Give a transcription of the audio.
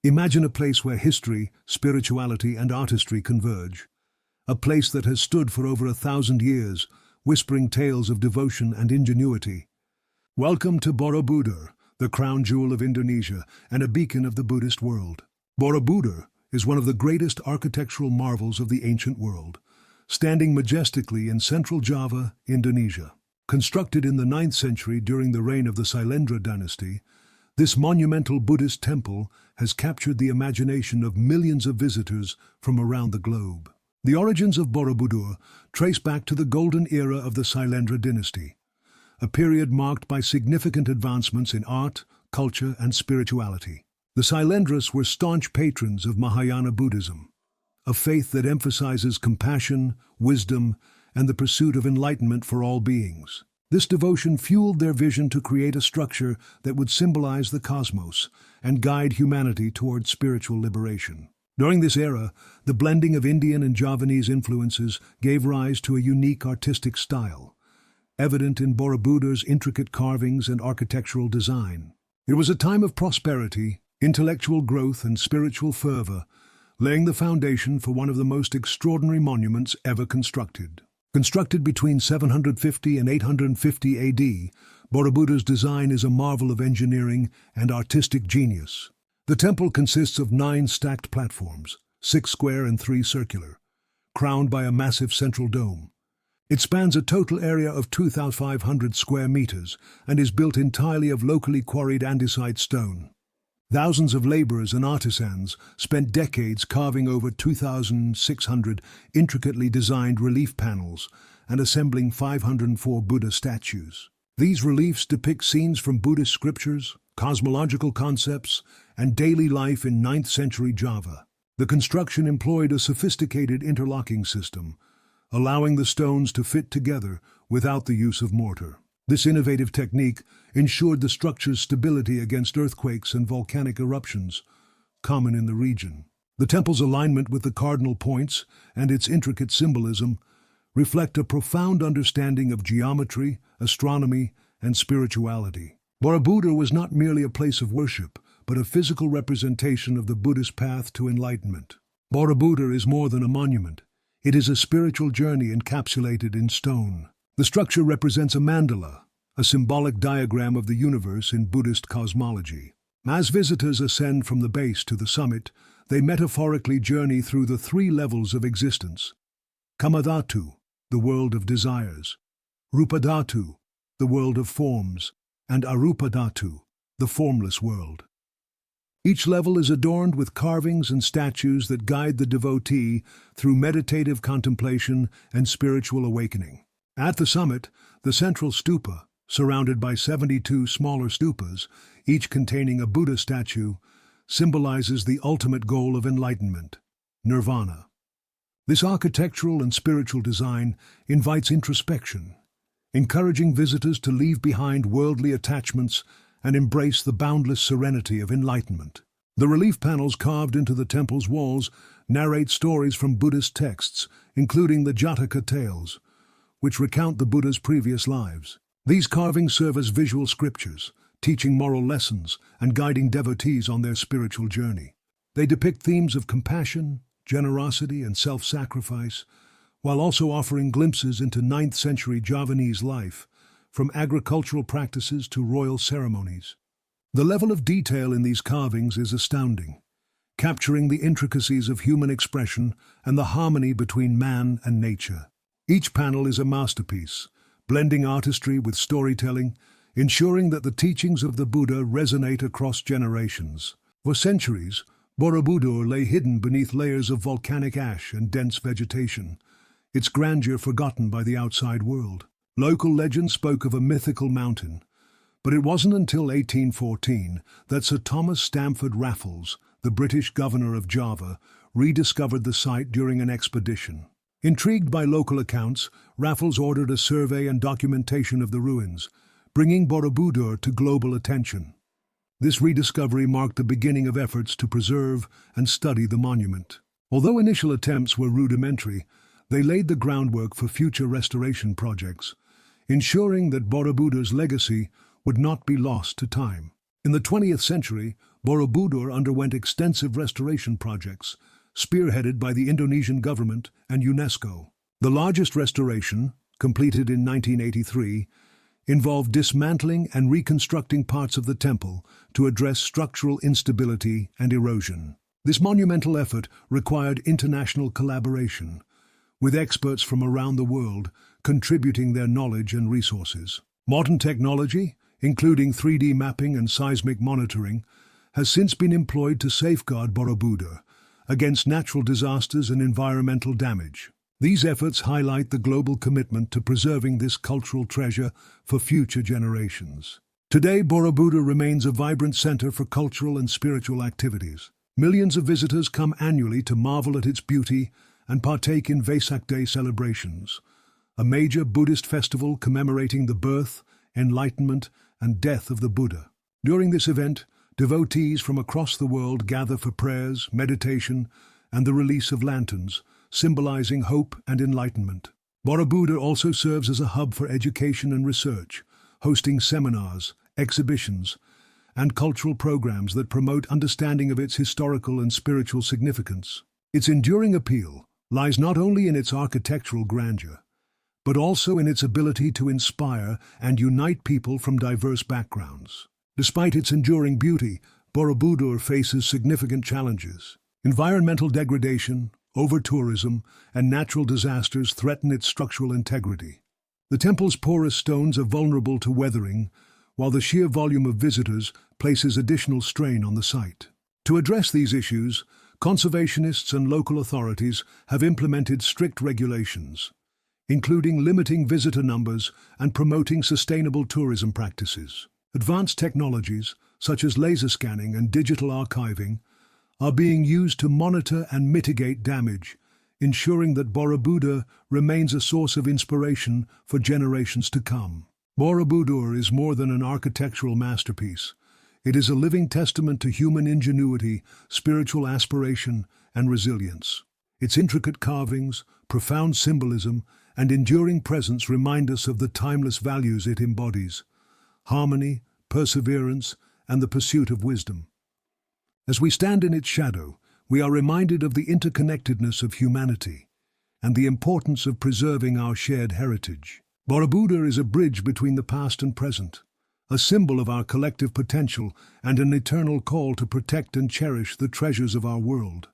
Imagine a place where history, spirituality, and artistry converge. A place that has stood for over 1,000 years, whispering tales of devotion and ingenuity. Welcome to Borobudur, the crown jewel of Indonesia and a beacon of the Buddhist world. Borobudur is one of the greatest architectural marvels of the ancient world, standing majestically in central Java, Indonesia. Constructed in the 9th century during the reign of the Sailendra Dynasty, this monumental Buddhist temple has captured the imagination of millions of visitors from around the globe. The origins of Borobudur trace back to the golden era of the Sailendra Dynasty, a period marked by significant advancements in art, culture, and spirituality. The Sailendras were staunch patrons of Mahayana Buddhism, a faith that emphasizes compassion, wisdom, and the pursuit of enlightenment for all beings. This devotion fueled their vision to create a structure that would symbolize the cosmos and guide humanity toward spiritual liberation. During this era, the blending of Indian and Javanese influences gave rise to a unique artistic style, evident in Borobudur's intricate carvings and architectural design. It was a time of prosperity, intellectual growth, and spiritual fervor, laying the foundation for one of the most extraordinary monuments ever constructed. Constructed between 750 and 850 AD, Borobudur's design is a marvel of engineering and artistic genius. The temple consists of 9 stacked platforms, 6 square and 3 circular, crowned by a massive central dome. It spans a total area of 2,500 square meters and is built entirely of locally quarried andesite stone. Thousands of laborers and artisans spent decades carving over 2,600 intricately designed relief panels and assembling 504 Buddha statues. These reliefs depict scenes from Buddhist scriptures, cosmological concepts, and daily life in 9th century Java. The construction employed a sophisticated interlocking system, allowing the stones to fit together without the use of mortar. This innovative technique ensured the structure's stability against earthquakes and volcanic eruptions, common in the region. The temple's alignment with the cardinal points and its intricate symbolism reflect a profound understanding of geometry, astronomy, and spirituality. Borobudur was not merely a place of worship, but a physical representation of the Buddhist path to enlightenment. Borobudur is more than a monument. It is a spiritual journey encapsulated in stone. The structure represents a mandala, a symbolic diagram of the universe in Buddhist cosmology. As visitors ascend from the base to the summit, they metaphorically journey through the 3 levels of existence. Kamadhatu, the world of desires; Rupadhatu, the world of forms; and Arupadhatu, the formless world. Each level is adorned with carvings and statues that guide the devotee through meditative contemplation and spiritual awakening. At the summit, the central stupa, surrounded by 72 smaller stupas, each containing a Buddha statue, symbolizes the ultimate goal of enlightenment, nirvana. This architectural and spiritual design invites introspection, encouraging visitors to leave behind worldly attachments and embrace the boundless serenity of enlightenment. The relief panels carved into the temple's walls narrate stories from Buddhist texts, including the Jataka tales, which recount the Buddha's previous lives. These carvings serve as visual scriptures, teaching moral lessons and guiding devotees on their spiritual journey. They depict themes of compassion, generosity, and self-sacrifice, while also offering glimpses into 9th century Javanese life, from agricultural practices to royal ceremonies. The level of detail in these carvings is astounding, capturing the intricacies of human expression and the harmony between man and nature. Each panel is a masterpiece, blending artistry with storytelling, ensuring that the teachings of the Buddha resonate across generations. For centuries, Borobudur lay hidden beneath layers of volcanic ash and dense vegetation, its grandeur forgotten by the outside world. Local legend spoke of a mythical mountain, but it wasn't until 1814 that Sir Thomas Stamford Raffles, the British governor of Java, rediscovered the site during an expedition. Intrigued by local accounts, Raffles ordered a survey and documentation of the ruins, bringing Borobudur to global attention. This rediscovery marked the beginning of efforts to preserve and study the monument. Although initial attempts were rudimentary, they laid the groundwork for future restoration projects, ensuring that Borobudur's legacy would not be lost to time. In the 20th century, Borobudur underwent extensive restoration projects, spearheaded by the Indonesian government and UNESCO. The largest restoration, completed in 1983, involved dismantling and reconstructing parts of the temple to address structural instability and erosion. This monumental effort required international collaboration, with experts from around the world contributing their knowledge and resources. Modern technology, including 3D mapping and seismic monitoring, has since been employed to safeguard Borobudur against natural disasters and environmental damage. These efforts highlight the global commitment to preserving this cultural treasure for future generations. Today, Borobudur remains a vibrant center for cultural and spiritual activities. Millions of visitors come annually to marvel at its beauty and partake in Vesak Day celebrations, a major Buddhist festival commemorating the birth, enlightenment, and death of the Buddha. During this event, devotees from across the world gather for prayers, meditation, and the release of lanterns, symbolizing hope and enlightenment. Borobudur also serves as a hub for education and research, hosting seminars, exhibitions, and cultural programs that promote understanding of its historical and spiritual significance. Its enduring appeal lies not only in its architectural grandeur, but also in its ability to inspire and unite people from diverse backgrounds. Despite its enduring beauty, Borobudur faces significant challenges. Environmental degradation, over-tourism, and natural disasters threaten its structural integrity. The temple's porous stones are vulnerable to weathering, while the sheer volume of visitors places additional strain on the site. To address these issues, conservationists and local authorities have implemented strict regulations, including limiting visitor numbers and promoting sustainable tourism practices. Advanced technologies, such as laser scanning and digital archiving, are being used to monitor and mitigate damage, ensuring that Borobudur remains a source of inspiration for generations to come. Borobudur is more than an architectural masterpiece. It is a living testament to human ingenuity, spiritual aspiration, and resilience. Its intricate carvings, profound symbolism, and enduring presence remind us of the timeless values it embodies: harmony, perseverance, and the pursuit of wisdom. As we stand in its shadow, we are reminded of the interconnectedness of humanity and the importance of preserving our shared heritage. Borobudur is a bridge between the past and present, a symbol of our collective potential and an eternal call to protect and cherish the treasures of our world.